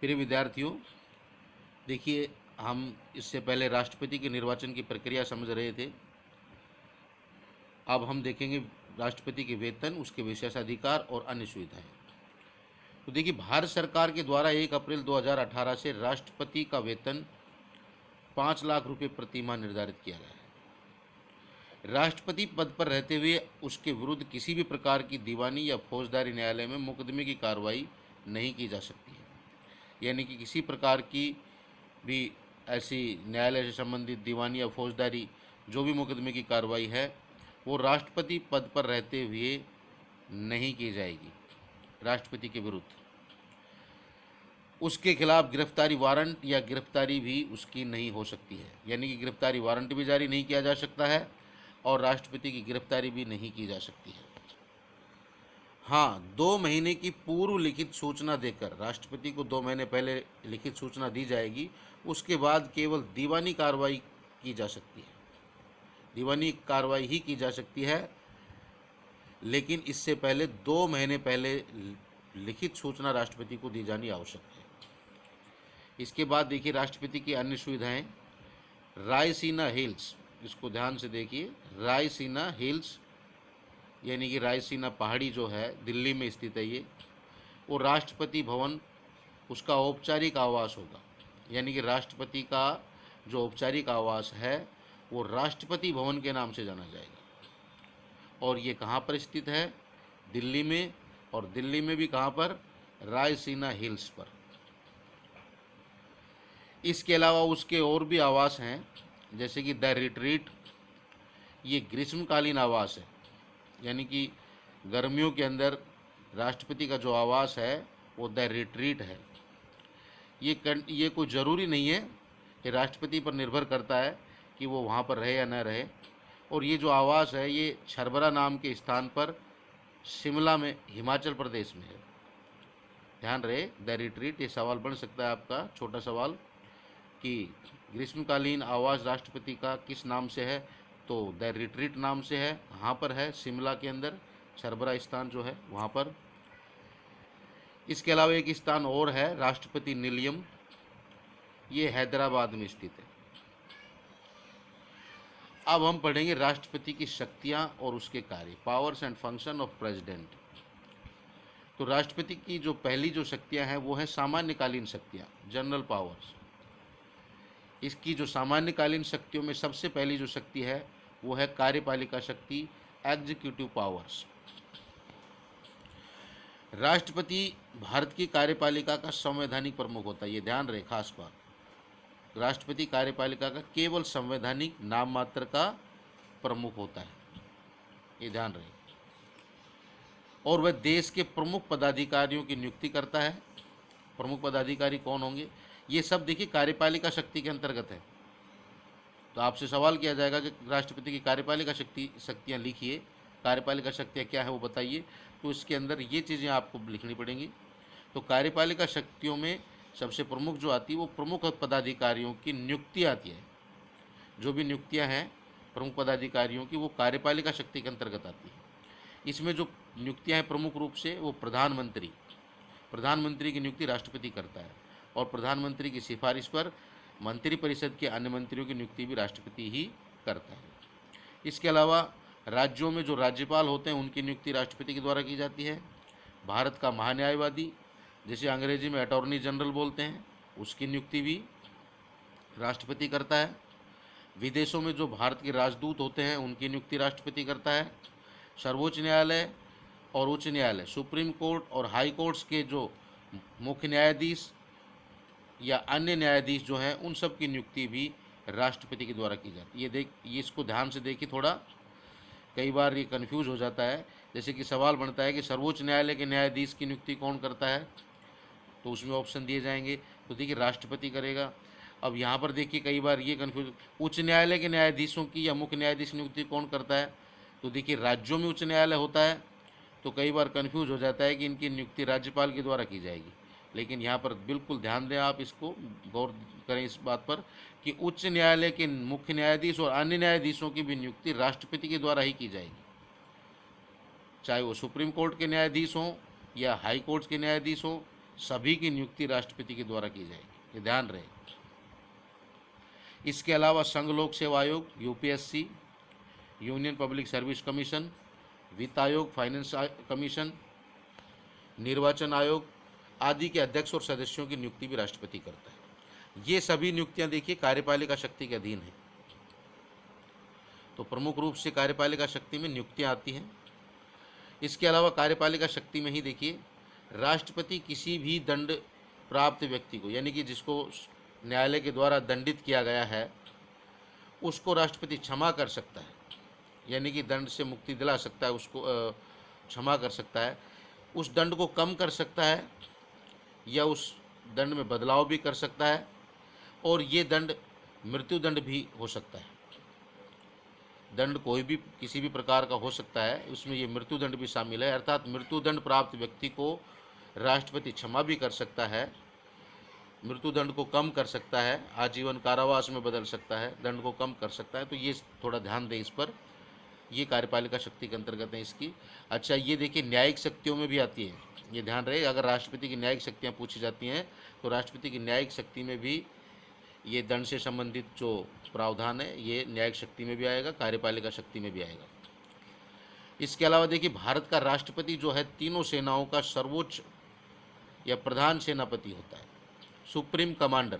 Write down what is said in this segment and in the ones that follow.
प्रिय विद्यार्थियों, देखिए, हम इससे पहले राष्ट्रपति के निर्वाचन की प्रक्रिया समझ रहे थे। अब हम देखेंगे राष्ट्रपति के वेतन, उसके विशेषाधिकार और अन्य सुविधाएं। तो देखिए, भारत सरकार के द्वारा 1 अप्रैल 2018 से राष्ट्रपति का वेतन 5 लाख रुपए प्रति माह निर्धारित किया गया है। राष्ट्रपति पद पर रहते हुए उसके विरुद्ध किसी भी प्रकार की दीवानी या फौजदारी न्यायालय में मुकदमे की कार्रवाई नहीं की जा सकती है। यानी कि किसी प्रकार की भी ऐसी न्यायालय से संबंधित दीवानी या फौजदारी जो भी मुकदमे की कार्रवाई है, वो राष्ट्रपति पद पर रहते हुए नहीं की जाएगी। राष्ट्रपति के विरुद्ध उसके खिलाफ गिरफ्तारी वारंट या गिरफ्तारी भी उसकी नहीं हो सकती है। यानी कि गिरफ्तारी वारंट भी जारी नहीं किया जा सकता है और राष्ट्रपति की गिरफ्तारी भी नहीं की जा सकती है। हाँ, 2 महीने की पूर्व लिखित सूचना देकर राष्ट्रपति को 2 महीने पहले लिखित सूचना दी जाएगी। उसके बाद केवल दीवानी कार्रवाई की जा सकती है, दीवानी कार्रवाई ही की जा सकती है, लेकिन इससे पहले 2 महीने पहले लिखित सूचना राष्ट्रपति को दी जानी आवश्यक है। इसके बाद देखिए राष्ट्रपति की अन्य सुविधाएं। रायसीना हिल्स, इसको ध्यान से देखिए, रायसीना हिल्स यानी कि रायसीना पहाड़ी जो है दिल्ली में स्थित है, ये वो राष्ट्रपति भवन उसका औपचारिक आवास होगा। यानी कि राष्ट्रपति का जो औपचारिक आवास है वो राष्ट्रपति भवन के नाम से जाना जाएगा। और ये कहाँ पर स्थित है? दिल्ली में। और दिल्ली में भी कहाँ पर? रायसीना हिल्स पर। इसके अलावा उसके और भी आवास हैं, जैसे कि द रिट्रीट, ये ग्रीष्मकालीन आवास है। यानी कि गर्मियों के अंदर राष्ट्रपति का जो आवास है वो द रिट्रीट है। ये कोई ज़रूरी नहीं है, ये राष्ट्रपति पर निर्भर करता है कि वो वहाँ पर रहे या न रहे। और ये जो आवास है ये छरबरा नाम के स्थान पर शिमला में, हिमाचल प्रदेश में है। ध्यान रहे, द रिट्रीट। ये सवाल बन सकता है आपका, छोटा सवाल, कि ग्रीष्मकालीन आवास राष्ट्रपति का किस नाम से है? तो द रिट्रीट नाम से है। कहाँ पर है? शिमला के अंदर, छरबरा स्थान जो है वहाँ पर। इसके अलावा एक स्थान और है, राष्ट्रपति निलयम, ये हैदराबाद में स्थित है। अब हम पढ़ेंगे राष्ट्रपति की शक्तियाँ और उसके कार्य, powers and function of president. तो राष्ट्रपति की जो पहली जो शक्तियाँ हैं वो हैं सामान्यकालीन शक्तियाँ, जनरल पावर्स। इसकी जो सामान्यकालीन शक्तियों में सबसे पहली जो शक्ति है वो है कार्यपालिका शक्ति, एग्जीक्यूटिव पावर्स। राष्ट्रपति भारत की कार्यपालिका का संवैधानिक प्रमुख होता है। ये ध्यान रहे, खास बात, राष्ट्रपति कार्यपालिका का केवल संवैधानिक नाम मात्र का प्रमुख होता है, ये ध्यान रहे। और वह देश के प्रमुख पदाधिकारियों की नियुक्ति करता है। प्रमुख पदाधिकारी कौन होंगे? ये सब देखिए कार्यपालिका शक्ति के अंतर्गत है। तो आपसे सवाल किया जाएगा कि राष्ट्रपति की कार्यपालिका शक्तियाँ लिखिए, कार्यपालिका शक्तियाँ क्या है वो बताइए। तो इसके अंदर ये चीज़ें आपको लिखनी पड़ेंगी। तो कार्यपालिका शक्तियों में सबसे प्रमुख जो आती है वो प्रमुख पदाधिकारियों की नियुक्ति आती है। जो भी नियुक्तियाँ हैं प्रमुख पदाधिकारियों की, वो कार्यपालिका शक्ति के अंतर्गत आती है। इसमें जो नियुक्तियाँ हैं प्रमुख रूप से वो प्रधानमंत्री की नियुक्ति राष्ट्रपति करता है। और प्रधानमंत्री की सिफारिश पर मंत्रिपरिषद के अन्य मंत्रियों की नियुक्ति भी राष्ट्रपति ही करता है। इसके अलावा राज्यों में जो राज्यपाल होते हैं उनकी नियुक्ति राष्ट्रपति के द्वारा की जाती है। भारत का महान्यायवादी, जिसे अंग्रेजी में अटॉर्नी जनरल बोलते हैं, उसकी नियुक्ति भी राष्ट्रपति करता है। विदेशों में जो भारत के राजदूत होते हैं उनकी नियुक्ति राष्ट्रपति करता है। सर्वोच्च न्यायालय और उच्च न्यायालय, सुप्रीम कोर्ट और हाई कोर्ट्स के जो मुख्य न्यायाधीश या अन्य न्यायाधीश जो हैं उन सब की नियुक्ति भी राष्ट्रपति के द्वारा की जाती है। ये इसको ध्यान से देखिए, थोड़ा कई बार ये कन्फ्यूज हो जाता है। जैसे कि सवाल बनता है कि सर्वोच्च न्यायालय के न्यायाधीश की नियुक्ति कौन करता है, तो उसमें ऑप्शन दिए जाएंगे। तो देखिए राष्ट्रपति करेगा। अब यहाँ पर देखिए कई बार ये कन्फ्यूज, उच्च न्यायालय के न्यायाधीशों की या मुख्य न्यायाधीश नियुक्ति कौन करता है? तो देखिए राज्यों में उच्च न्यायालय होता है, तो कई बार कन्फ्यूज हो जाता है कि इनकी नियुक्ति राज्यपाल के द्वारा की जाएगी। लेकिन यहाँ पर बिल्कुल ध्यान दें, आप इसको गौर करें इस बात पर कि उच्च न्यायालय के मुख्य न्यायाधीश और अन्य न्यायाधीशों की भी नियुक्ति राष्ट्रपति के द्वारा ही की जाएगी। चाहे वो सुप्रीम कोर्ट के न्यायाधीश हों या हाई कोर्ट के न्यायाधीश हों सभी की नियुक्ति राष्ट्रपति के द्वारा की जाएगी, ये ध्यान रहे। इसके अलावा संघ लोक सेवा आयोग UPSC, union public service commission, वित्त आयोग, फाइनेंस कमीशन, निर्वाचन आयोग आदि के अध्यक्ष और सदस्यों की नियुक्ति भी राष्ट्रपति करता है। ये सभी नियुक्तियां देखिए कार्यपालिका शक्ति के अधीन है। तो प्रमुख रूप से कार्यपालिका शक्ति में नियुक्तियां आती हैं। इसके अलावा कार्यपालिका शक्ति में ही देखिए राष्ट्रपति किसी भी दंड प्राप्त व्यक्ति को, यानी कि जिसको न्यायालय के द्वारा दंडित किया गया है, उसको राष्ट्रपति क्षमा कर सकता है, यानी कि दंड से मुक्ति दिला सकता है, उसको क्षमा कर सकता है, उस दंड को कम कर सकता है या उस दंड में बदलाव भी कर सकता है, और ये दंड मृत्युदंड भी हो सकता है। दंड कोई भी किसी भी प्रकार का हो सकता है, उसमें ये मृत्युदंड भी शामिल है। अर्थात मृत्युदंड प्राप्त व्यक्ति को राष्ट्रपति क्षमा भी कर सकता है, मृत्युदंड को कम कर सकता है, आजीवन कारावास में बदल सकता है, दंड को कम कर सकता है। तो ये थोड़ा ध्यान दें इस पर, ये कार्यपालिका शक्ति के अंतर्गत है इसकी। अच्छा, ये देखिए न्यायिक शक्तियों में भी आती है, ये ध्यान रहे। अगर राष्ट्रपति की न्यायिक शक्तियाँ पूछी जाती हैं तो राष्ट्रपति की न्यायिक शक्ति में भी ये दंड से संबंधित जो प्रावधान है ये न्यायिक शक्ति में भी आएगा, कार्यपालिका शक्ति में भी आएगा। इसके अलावा देखिए भारत का राष्ट्रपति जो है तीनों सेनाओं का सर्वोच्च या प्रधान सेनापति होता है, सुप्रीम कमांडर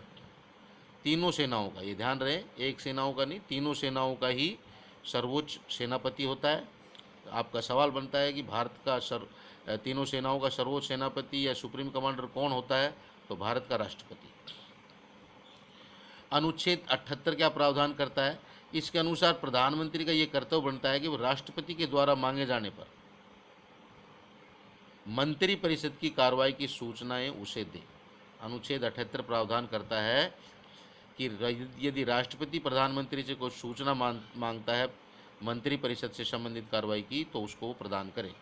तीनों सेनाओं का, ये ध्यान रहे, एक सेनाओं का नहीं, तीनों सेनाओं का ही सर्वोच्च सेनापति होता है। आपका सवाल बनता है कि भारत का तीनों सेनाओं का सर्वोच्च सेनापति या सुप्रीम कमांडर कौन होता है? तो भारत का राष्ट्रपति। अनुच्छेद 78 क्या प्रावधान करता है? इसके अनुसार प्रधानमंत्री का ये कर्तव्य बनता है कि वो राष्ट्रपति के द्वारा मांगे जाने पर मंत्रिपरिषद की कार्रवाई की सूचनाएं उसे दे। अनुच्छेद 78 प्रावधान करता है कि यदि राष्ट्रपति प्रधानमंत्री से कोई सूचना मांगता है मंत्रिपरिषद से संबंधित कार्रवाई की, तो उसको प्रदान करें।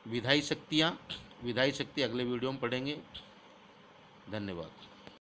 विधायी शक्ति अगले वीडियो में पढ़ेंगे। धन्यवाद।